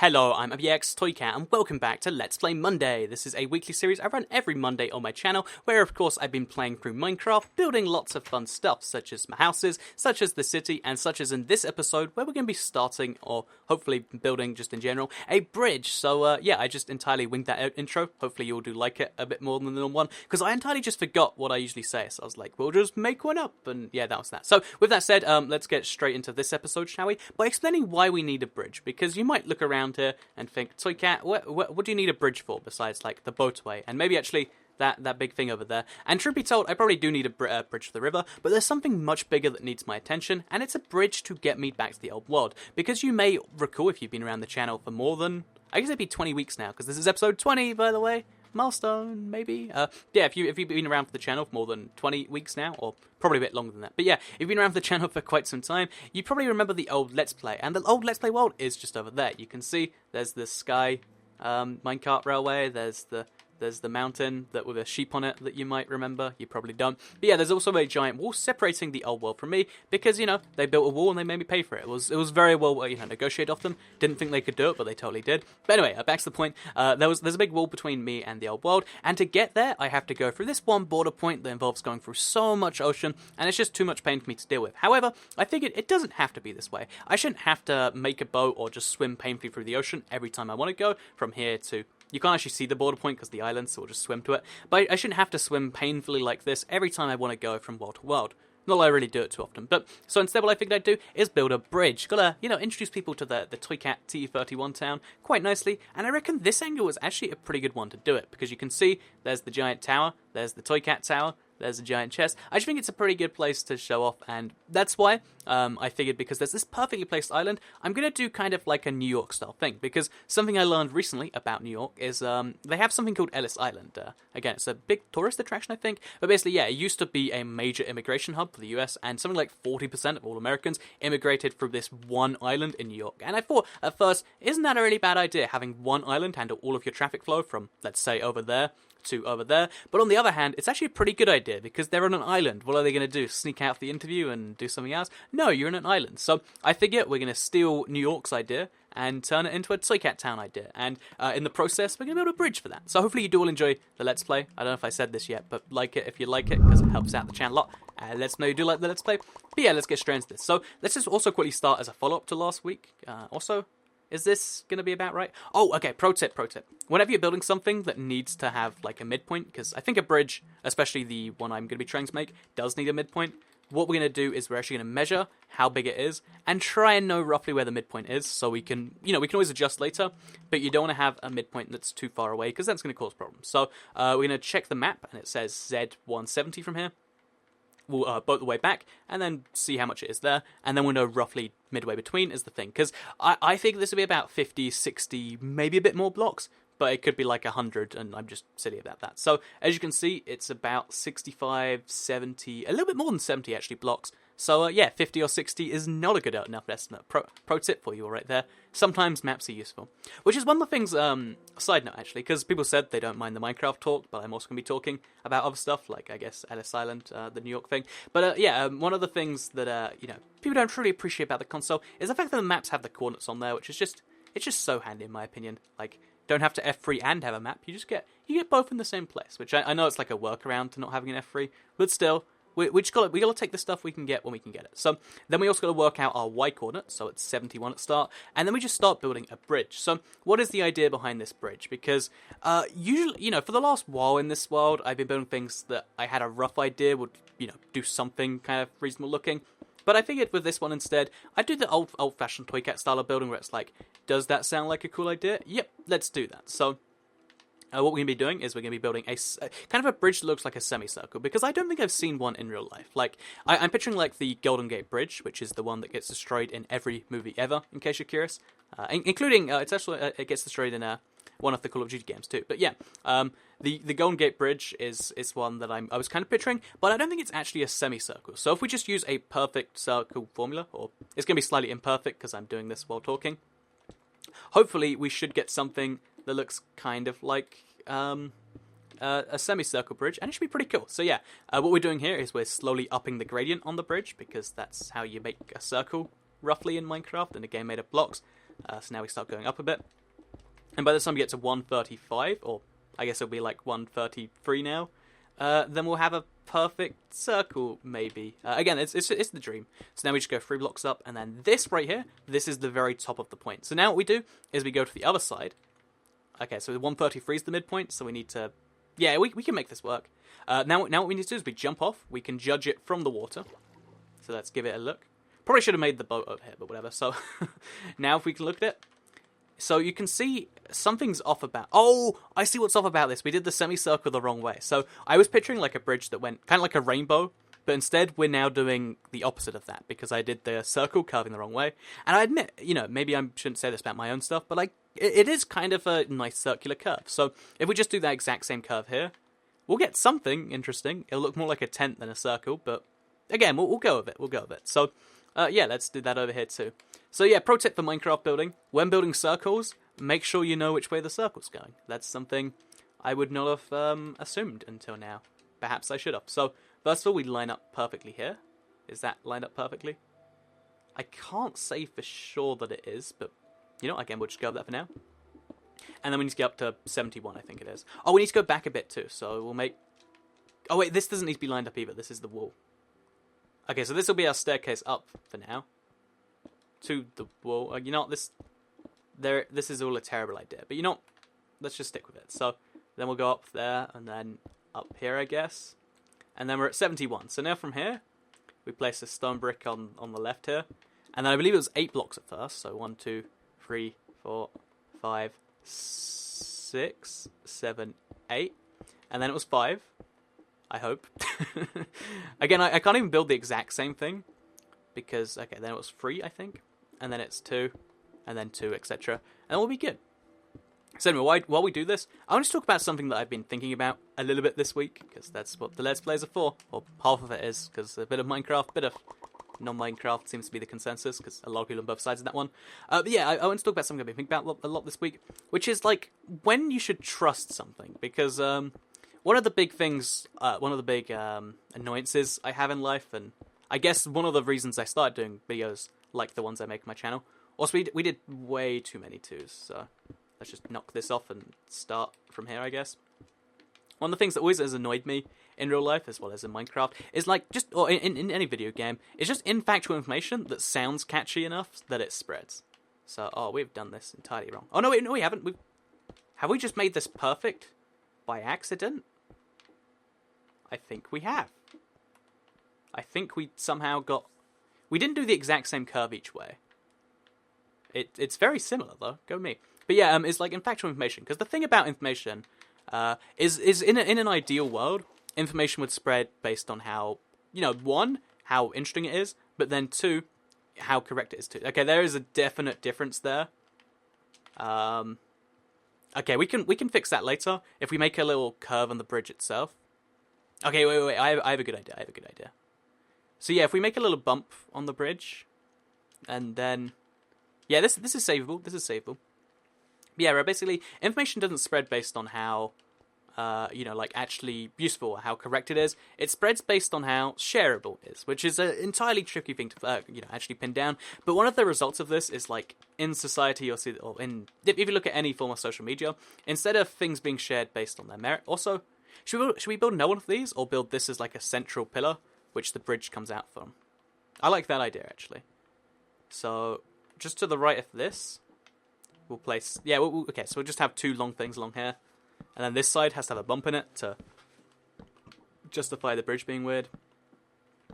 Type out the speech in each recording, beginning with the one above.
Hello, I'm ABX Toycat, and welcome back to Let's Play Monday. This is a weekly series I run every Monday on my channel, where of course I've been playing through Minecraft, building lots of fun stuff, such as my houses, such as the city, and such as in this episode, where we're going to be starting, or hopefully building just in general, a bridge. So yeah, I just entirely winged that intro. Hopefully you'll do like it a bit more than the normal one, because I entirely just forgot what I usually say, so I was like, we'll just make one up, and yeah, that was that. So with that said, let's get straight into this episode, shall we? By explaining why we need a bridge, because you might look around here and think, Toycat, what do you need a bridge for besides like the boatway and maybe actually that big thing over there? And truth be told, I probably do need a bridge for the river, but there's something much bigger that needs my attention, and it's a bridge to get me back to the old world. Because you may recall, if you've been around the channel for more than, I guess it'd be 20 weeks now, because this is episode 20, by the way. Milestone, maybe? Yeah, if you've been around for the channel for more than 20 weeks now, or probably a bit longer than that. But yeah, if you've been around for the channel for quite some time, you probably remember the old Let's Play. And the old Let's Play world is just over there. You can see there's the sky minecart railway, there's the mountain that with a sheep on it that you might remember. You probably don't. But yeah, there's also a giant wall separating the old world from me because, you know, they built a wall and they made me pay for it. It was very well, you know, negotiated off them. Didn't think they could do it, but they totally did. But anyway, back to the point. There's a big wall between me and the old world, and to get there, I have to go through this one border point that involves going through so much ocean, and it's just too much pain for me to deal with. However, I figured it doesn't have to be this way. I shouldn't have to make a boat or just swim painfully through the ocean every time I want to go from here to... You can't actually see the border point because the island, so we'll just swim to it. But I shouldn't have to swim painfully like this every time I want to go from world to world. Not that I really do it too often. But so instead what I figured I'd do is build a bridge. Gotta, you know, introduce people to the Toycat TU31 town quite nicely. And I reckon this angle is actually a pretty good one to do it. Because you can see there's the giant tower, there's the Toycat tower, there's a giant chest. I just think it's a pretty good place to show off, and that's why I figured, because there's this perfectly placed island, I'm going to do kind of like a New York style thing, because something I learned recently about New York is they have something called Ellis Island. Again, it's a big tourist attraction, I think, but basically, yeah, it used to be a major immigration hub for the US, and something like 40% of all Americans immigrated through this one island in New York. And I thought, at first, isn't that a really bad idea, having one island handle all of your traffic flow from, let's say, over there to over there? But on the other hand, it's actually a pretty good idea because they're on an island. What are they going to do? Sneak out the interview and do something else? No, you're on an island. So I figure we're going to steal New York's idea and turn it into a Toycat town idea. And in the process, we're going to build a bridge for that. So hopefully you do all enjoy the Let's Play. I don't know if I said this yet, but like it if you like it, because it helps out the channel a lot. Let's know you do like the Let's Play. But yeah, let's get straight into this. So let's just also quickly start as a follow-up to last week. Is this going to be about right? Oh, okay, pro tip. Whenever you're building something that needs to have, like, a midpoint, because I think a bridge, especially the one I'm going to be trying to make, does need a midpoint, what we're going to do is we're actually going to measure how big it is and try and know roughly where the midpoint is, so we can, you know, we can always adjust later, but you don't want to have a midpoint that's too far away, because that's going to cause problems. So we're going to check the map, and it says Z170 from here. We'll boat the way back, and then see how much it is there, and then we'll know roughly midway between is the thing, because I think this will be about 50, 60, maybe a bit more blocks, but it could be like 100, and I'm just silly about that. So, as you can see, it's about 65, 70, a little bit more than 70 actually blocks. So yeah, 50 or 60 is not a good enough estimate. Pro tip for you all right there. Sometimes maps are useful. Which is one of the things, side note actually, because people said they don't mind the Minecraft talk, but I'm also going to be talking about other stuff, like I guess Ellis Island, the New York thing. But yeah, one of the things that, you know, people don't truly appreciate about the console is the fact that the maps have the coordinates on there, which is just, it's just so handy in my opinion. Like, don't have to F3 and have a map, you get both in the same place, which I know it's like a workaround to not having an F3, but still, we gotta take the stuff we can get when we can get it. So then we also gotta work out our Y coordinate, so it's 71 at start, and then we just start building a bridge. So what is the idea behind this bridge? Because usually, you know, for the last while in this world, I've been building things that I had a rough idea would, you know, do something kind of reasonable looking. But I figured with this one instead, I'd do the old-fashioned Toycat style of building where it's like, does that sound like a cool idea? Yep, let's do that. So what we're going to be doing is we're going to be building a kind of a bridge that looks like a semicircle, because I don't think I've seen one in real life. Like, I'm picturing like the Golden Gate Bridge, which is the one that gets destroyed in every movie ever, in case you're curious. Including, it's actually, it gets destroyed in one of the Call of Duty games too. But yeah, the Golden Gate Bridge is one that I was kind of picturing, but I don't think it's actually a semicircle. So if we just use a perfect circle formula, or it's going to be slightly imperfect because I'm doing this while talking, hopefully we should get something that looks kind of like a semicircle bridge, and it should be pretty cool. So yeah, what we're doing here is we're slowly upping the gradient on the bridge, because that's how you make a circle, roughly, in Minecraft, in a game made of blocks. So now we start going up a bit. And by the time we get to 135, or I guess it'll be like 133 now, then we'll have a perfect circle, maybe. Again, it's the dream. So now we just go 3 blocks up, and then this right here, this is the very top of the point. So now what we do is we go to the other side. Okay, so 133 is the midpoint, so we need to... Yeah, we can make this work. Now what we need to do is we jump off. We can judge it from the water. So let's give it a look. Probably should have made the boat over here, but whatever. So now if we can look at it. So you can see something's off about... Oh, I see what's off about this. We did the semicircle the wrong way. So I was picturing like a bridge that went kind of like a rainbow, but instead we're now doing the opposite of that because I did the circle curving the wrong way. And I admit, maybe I shouldn't say this about my own stuff, but like it is kind of a nice circular curve. So if we just do that exact same curve here, we'll get something interesting. It'll look more like a tent than a circle, but again, we'll go with it. We'll go with it. So yeah, let's do that over here too. So yeah, pro tip for Minecraft building. When building circles, make sure you know which way the circle's going. That's something I would not have assumed until now. Perhaps I should have. So first of all, we line up perfectly here. Is that lined up perfectly? I can't say for sure that it is, but again, we'll just go with that for now. And then we need to get up to 71, I think it is. Oh, we need to go back a bit too, so we'll make... Oh wait, this doesn't need to be lined up either. This is the wall. Okay, so this will be our staircase up for now. To the wall. This is all a terrible idea. But let's just stick with it. So then we'll go up there and then up here, I guess. And then we're at 71. So now from here, we place a stone brick on the left here. And then I believe it was 8 blocks at first. So 1, 2, 3, 4, 5, 6, 7, 8. And then it was 5. I hope. Again, I can't even build the exact same thing. Because, okay, then it was 3, I think. And then it's 2. And then 2, etc. And we'll be good. So anyway, while we do this, I want to talk about something that I've been thinking about a little bit this week. Because that's what the Let's Plays are for. Or half of it is. Because a bit of Minecraft, a bit of non-Minecraft seems to be the consensus. Because a lot of people on both sides of that one. But yeah, I want to talk about something I've been thinking about a lot this week. Which is like, when you should trust something. Because... one of the big things, one of the big annoyances I have in life, and I guess one of the reasons I started doing videos like the ones I make on my channel. Also, we did way too many 2s, so let's just knock this off and start from here, I guess. One of the things that always has annoyed me in real life, as well as in Minecraft, is like, or in any video game, is just infactual information that sounds catchy enough that it spreads. So, we've done this entirely wrong. Oh, no, we haven't. Have we just made this perfect by accident? I think we have. I think we somehow got... We didn't do the exact same curve each way. It's very similar, though. Go me. But yeah, it's like infactual information. Because the thing about information is in an ideal world, information would spread based on how, 1, how interesting it is, but then 2, how correct it is too. Okay, there is a definite difference there. Okay, we can fix that later if we make a little curve on the bridge itself. Okay, wait. I have a good idea. So yeah, if we make a little bump on the bridge, and then... Yeah, this is savable. But yeah, basically, information doesn't spread based on how, like actually useful or how correct it is. It spreads based on how shareable it is, which is an entirely tricky thing to, actually pin down. But one of the results of this is like in society, if you look at any form of social media, instead of things being shared based on their merit, also. Should we build another one of these, or build this as like a central pillar, which the bridge comes out from? I like that idea, actually. So, just to the right of this, we'll place... Yeah, okay, so we'll just have 2 long things along here. And then this side has to have a bump in it to justify the bridge being weird.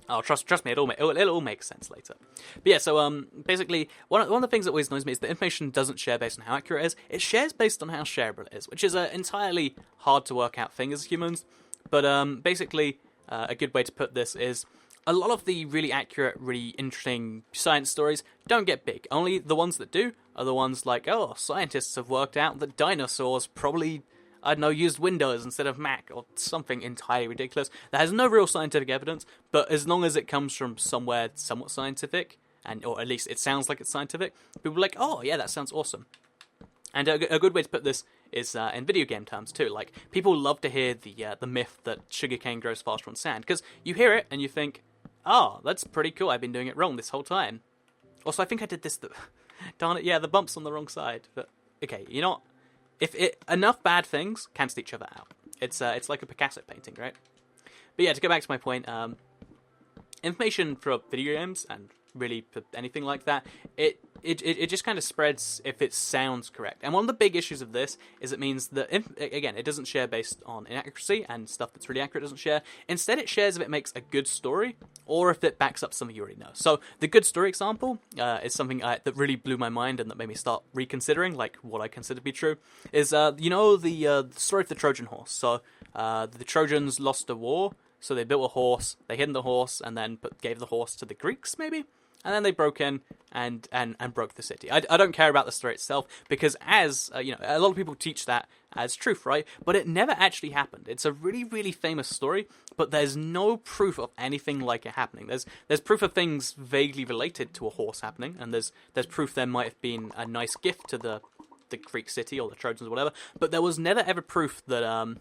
Oh, trust me, it'll all make sense later. But yeah, so basically, one of the things that always annoys me is that information doesn't share based on how accurate it is. It shares based on how shareable it is, which is an entirely hard to work out thing as humans. But basically, a good way to put this is a lot of the really accurate, really interesting science stories don't get big. Only the ones that do are the ones like, oh, scientists have worked out that dinosaurs probably... I don't know, used Windows instead of Mac, or something entirely ridiculous. That has no real scientific evidence, but as long as it comes from somewhere somewhat scientific, or at least it sounds like it's scientific, people are like, oh, yeah, that sounds awesome. And a good way to put this is in video game terms, too. Like, people love to hear the myth that sugarcane grows faster on sand, because you hear it and you think, oh, that's pretty cool, I've been doing it wrong this whole time. Also, I think I did this... Darn it, yeah, the bump's on the wrong side. But okay, you know what? Enough bad things cancel each other out. It's like a Picasso painting, right? But yeah, to go back to my point, information for video games and really for anything like that, it just kind of spreads if it sounds correct. And one of the big issues of this is it means that, again, it doesn't share based on inaccuracy, and stuff that's really accurate doesn't share. Instead, it shares if it makes a good story or if it backs up something you already know. So the good story example is something that really blew my mind and that made me start reconsidering like what I consider to be true. Is the story of the Trojan horse. So the Trojans lost a war. So they built a horse, they hid the horse, and then gave the horse to the Greeks, maybe? And then they broke in and broke the city. I don't care about the story itself, because as, a lot of people teach that as truth, right? But it never actually happened. It's a really, really famous story, but there's no proof of anything like it happening. There's proof of things vaguely related to a horse happening, and there's proof there might have been a nice gift to the Greek city, or the Trojans, or whatever, but there was never ever proof that,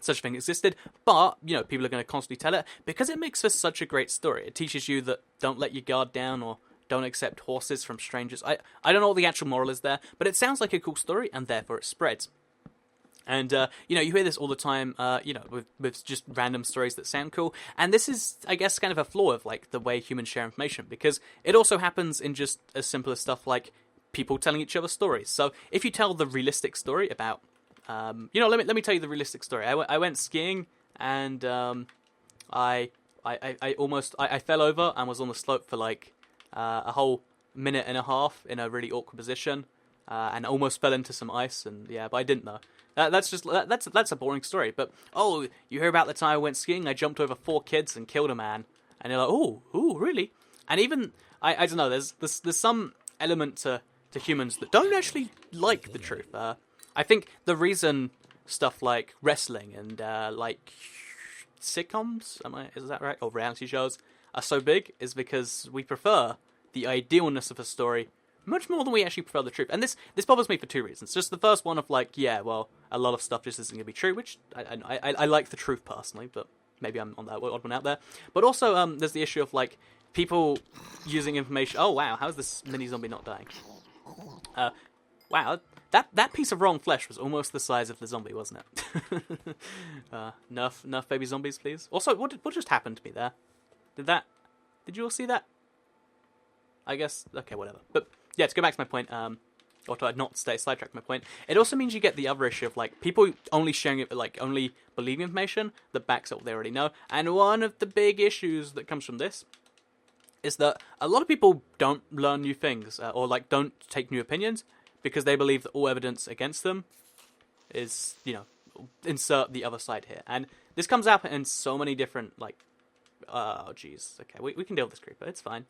such a thing existed, but, people are going to constantly tell it, because it makes for such a great story. It teaches you that don't let your guard down, or don't accept horses from strangers. I don't know what the actual moral is there, but it sounds like a cool story, and therefore it spreads. And, you hear this all the time, with just random stories that sound cool, and this is, I guess, kind of a flaw of, like, the way humans share information, because it also happens in just as simple as stuff like people telling each other stories. So, if you tell the realistic story about let me tell you the realistic story. I went skiing and I fell over and was on the slope for like a whole minute and a half in a really awkward position and almost fell into some ice, and yeah, but I didn't though. That's a boring story. But you hear about the time I went skiing? I jumped over 4 kids and killed a man, and you're like, oh, really? And even I don't know. There's some element to humans that don't actually like the truth. I think the reason stuff like wrestling and like sitcoms, is that right, or reality shows are so big is because we prefer the idealness of a story much more than we actually prefer the truth. And this bothers me for 2 reasons. Just the first one of like, yeah, well, a lot of stuff just isn't going to be true, which I like the truth personally, but maybe I'm on that odd one out there. But also, there's the issue of like people using information. Oh wow, how's this mini zombie not dying? Wow. That piece of wrong flesh was almost the size of the zombie, wasn't it? Enough baby zombies, please. Also, what just happened to me there? Did you all see that? I guess, okay, whatever. But, yeah, to go back to my point, or to not sidetrack my point, it also means you get the other issue of, like, people only sharing it, like, only believing information that backs up what they already know. And one of the big issues that comes from this is that a lot of people don't learn new things, or, like, don't take new opinions, because they believe that all evidence against them is, insert the other side here. And this comes out in so many different, like, oh, jeez. Okay, we can deal with this creeper. It's fine.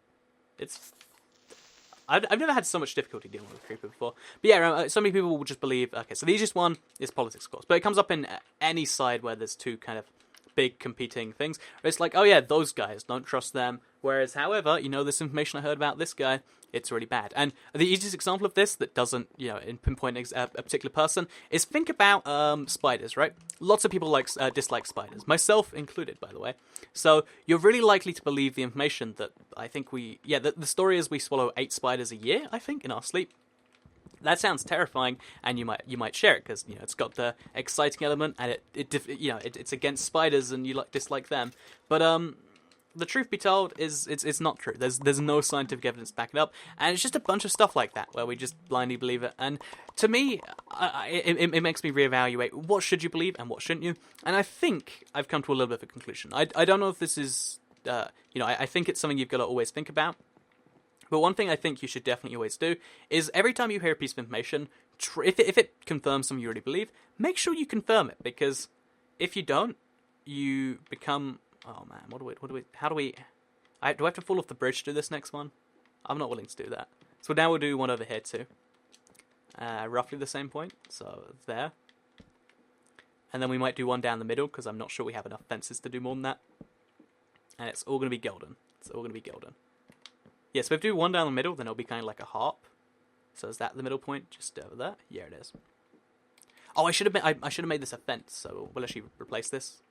I've never had so much difficulty dealing with a creeper before. But yeah, so many people will just believe, okay, so the easiest one is politics, of course. But it comes up in any side where there's 2 kind of big competing things. It's like, oh yeah, those guys, don't trust them. Whereas, however, this information I heard about this guy, it's really bad. And the easiest example of this that doesn't, pinpoint a particular person is think about spiders, right? Lots of people dislike spiders, myself included, by the way. So you're really likely to believe the information that I think the story is we swallow 8 spiders a year, I think, in our sleep. That sounds terrifying, and you might share it because it's got the exciting element, and it's against spiders, and you dislike them. But the truth be told is it's not true. There's no scientific evidence to back it up, and it's just a bunch of stuff like that where we just blindly believe it. And to me, it makes me reevaluate what should you believe and what shouldn't you. And I think I've come to a little bit of a conclusion. I don't know if this is I think it's something you've got to always think about. But one thing I think you should definitely always do is every time you hear a piece of information, if it confirms something you already believe, make sure you confirm it, because if you don't, you become, oh man, do I have to fall off the bridge to do this next one? I'm not willing to do that. So now we'll do one over here too. Roughly the same point, so there. And then we might do one down the middle, because I'm not sure we have enough fences to do more than that. And it's all going to be golden. It's all going to be golden. Yeah, so if we do one down the middle, then it'll be kind of like a harp. So is that the middle point, just over there? Yeah, it is. Oh, I should have made this a fence. So we'll actually replace this,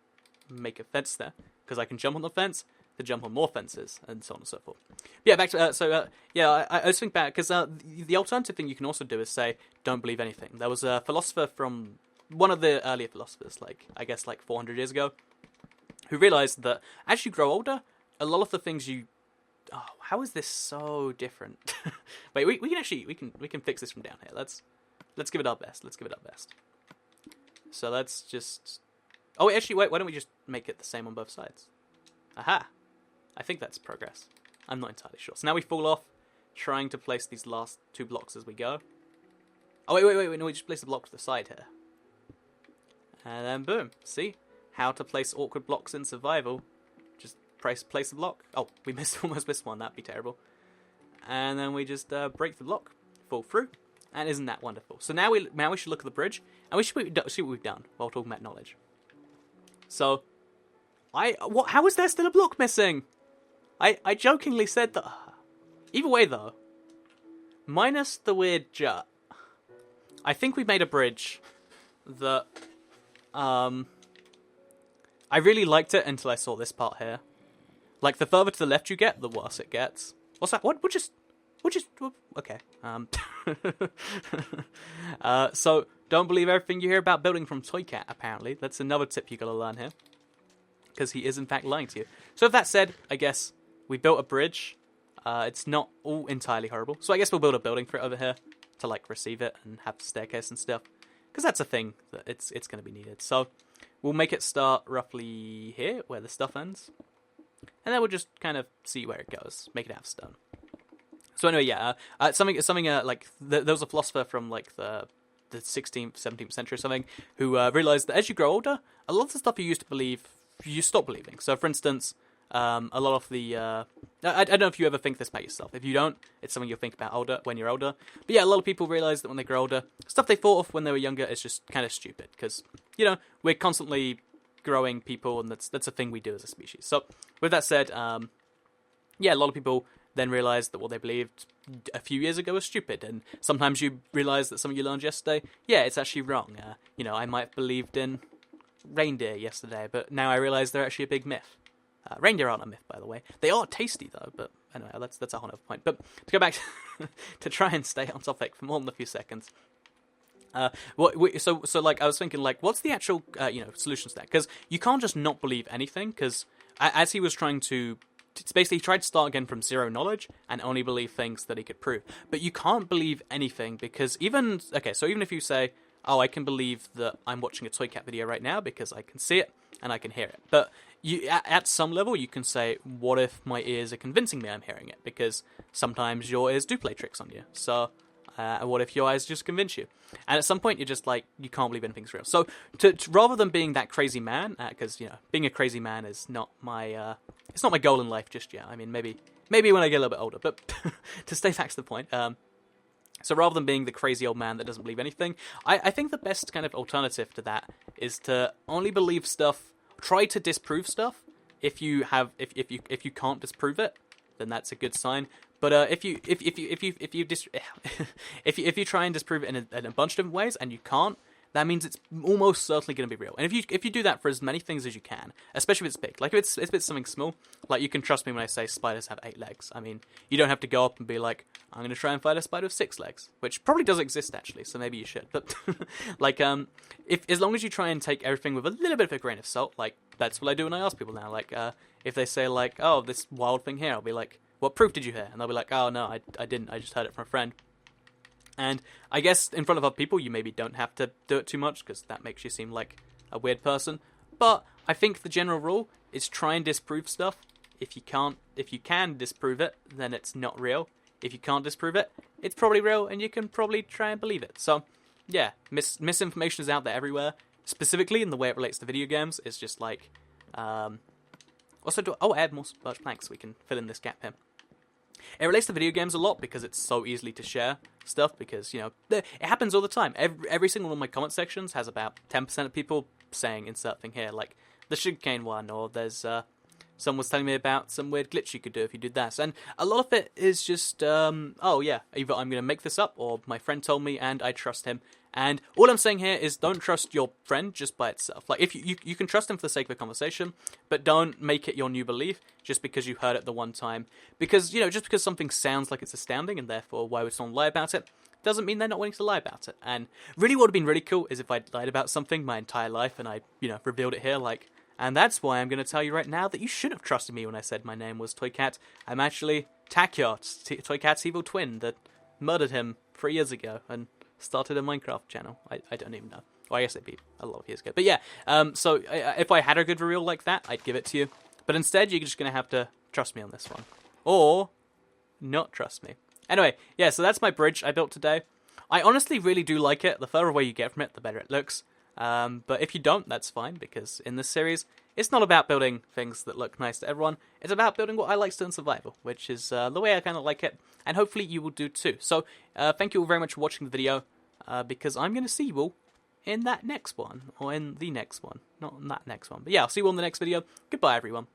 make a fence there, because I can jump on the fence, to jump on more fences, and so on and so forth. Yeah, back to I was thinking back because the alternative thing you can also do is say don't believe anything. There was a philosopher from one of the earlier philosophers, like I guess like 400 years ago, who realized that as you grow older, a lot of the things you how is this so different? Wait, we can fix this from down here. Let's give it our best. Let's give it our best. So let's just actually wait. Why don't we just make it the same on both sides? Aha! I think that's progress. I'm not entirely sure. So now we fall off, trying to place these last 2 blocks as we go. Oh, wait, no, we just place the block to the side here. And then boom. See? How to place awkward blocks in survival. Just place the block. Oh, we almost missed one. That'd be terrible. And then we just break the block, fall through. And isn't that wonderful? So now we should look at the bridge, and we should see what we've done while talking about knowledge. So, how is there still a block missing? I jokingly said that. Either way, though, minus the weird jut, I think we made a bridge that, I really liked it until I saw this part here. Like, the further to the left you get, the worse it gets. What's that? What? Okay. So, don't believe everything you hear about building from Toycat, apparently. That's another tip you gotta learn here. Because he is, in fact, lying to you. So, with that said, I guess we built a bridge. It's not all entirely horrible. So, I guess we'll build a building for it over here to, like, receive it and have the staircase and stuff. Because that's a thing that it's going to be needed. So, we'll make it start roughly here, where the stuff ends. And then we'll just kind of see where it goes. Make it out of stone. So anyway, yeah, like there was a philosopher from like the 16th, 17th century or something who realized that as you grow older, a lot of the stuff you used to believe, you stop believing. So for instance, a lot of the I don't know if you ever think this about yourself. If you don't, it's something you'll think about when you're older. But yeah, a lot of people realize that when they grow older, stuff they thought of when they were younger is just kind of stupid because we're constantly growing people, and that's a thing we do as a species. So with that said, yeah, a lot of people then realize that what they believed a few years ago was stupid, and sometimes you realize that something you learned yesterday, yeah, it's actually wrong. I might have believed in reindeer yesterday, but now I realize they're actually a big myth. Reindeer aren't a myth, by the way. They are tasty, though, but anyway, that's a whole other point. But to go back to try and stay on topic for more than a few seconds, so like I was thinking, like, what's the actual solution to that? Because you can't just not believe anything, because as he was trying to. It's basically, he tried to start again from zero knowledge and only believe things that he could prove. But you can't believe anything because even if you say, oh, I can believe that I'm watching a Toycat video right now because I can see it and I can hear it. But at some level, you can say, what if my ears are convincing me I'm hearing it? Because sometimes your ears do play tricks on you. So what if your eyes just convince you? And at some point, you're just like, you can't believe anything's real. So to rather than being that crazy man, because being a crazy man is not my it's not my goal in life just yet. I mean, maybe when I get a little bit older. But to stay back to the point, so rather than being the crazy old man that doesn't believe anything, I think the best kind of alternative to that is to only believe stuff. Try to disprove stuff. If you can't disprove it, then that's a good sign. But if you try and disprove it in a bunch of different ways and you can't, that means it's almost certainly going to be real. And if you do that for as many things as you can, especially if it's big, like if it's something small, like you can trust me when I say spiders have 8 legs. I mean, you don't have to go up and be like, I'm going to try and find a spider with 6 legs, which probably does exist actually, so maybe you should. But like, if as long as you try and take everything with a little bit of a grain of salt, like that's what I do when I ask people now. Like, if they say like, oh, this wild thing here, I'll be like, what proof did you hear? And they'll be like, oh no, I didn't. I just heard it from a friend. And I guess in front of other people, you maybe don't have to do it too much because that makes you seem like a weird person. But I think the general rule is try and disprove stuff. If you can disprove it, then it's not real. If you can't disprove it, it's probably real, and you can probably try and believe it. So, yeah, misinformation is out there everywhere. Specifically in the way it relates to video games, it's just like, also add more birch planks so we can fill in this gap here. It relates to video games a lot because it's so easily to share stuff because, it happens all the time. Every single one of my comment sections has about 10% of people saying insert thing here, like the sugarcane one, or there's someone was telling me about some weird glitch you could do if you did that. And a lot of it is just, oh yeah, either I'm going to make this up, or my friend told me and I trust him. And all I'm saying here is don't trust your friend just by itself. Like, if you can trust him for the sake of a conversation, but don't make it your new belief just because you heard it the one time. Because, you know, just because something sounds like it's astounding, and therefore why would someone lie about it, doesn't mean they're not willing to lie about it. And really what would have been really cool is if I'd lied about something my entire life and I, you know, revealed it here, like... And that's why I'm going to tell you right now that you should have trusted me when I said my name was Toycat. I'm actually Takyot, Toycat's evil twin that murdered him 3 years ago and started a Minecraft channel. I don't even know. Well, I guess it'd be a lot of years ago. But yeah, so if I had a good reveal like that, I'd give it to you. But instead, you're just going to have to trust me on this one. Or not trust me. Anyway, yeah, so that's my bridge I built today. I honestly really do like it. The further away you get from it, the better it looks. But if you don't, that's fine, because in this series, it's not about building things that look nice to everyone. It's about building what I like to do in survival, which is the way I kind of like it, and hopefully you will do too. So, thank you all very much for watching the video, because I'm going to see you all in that next one, or in the next one. Not in that next one, but yeah, I'll see you all in the next video. Goodbye, everyone.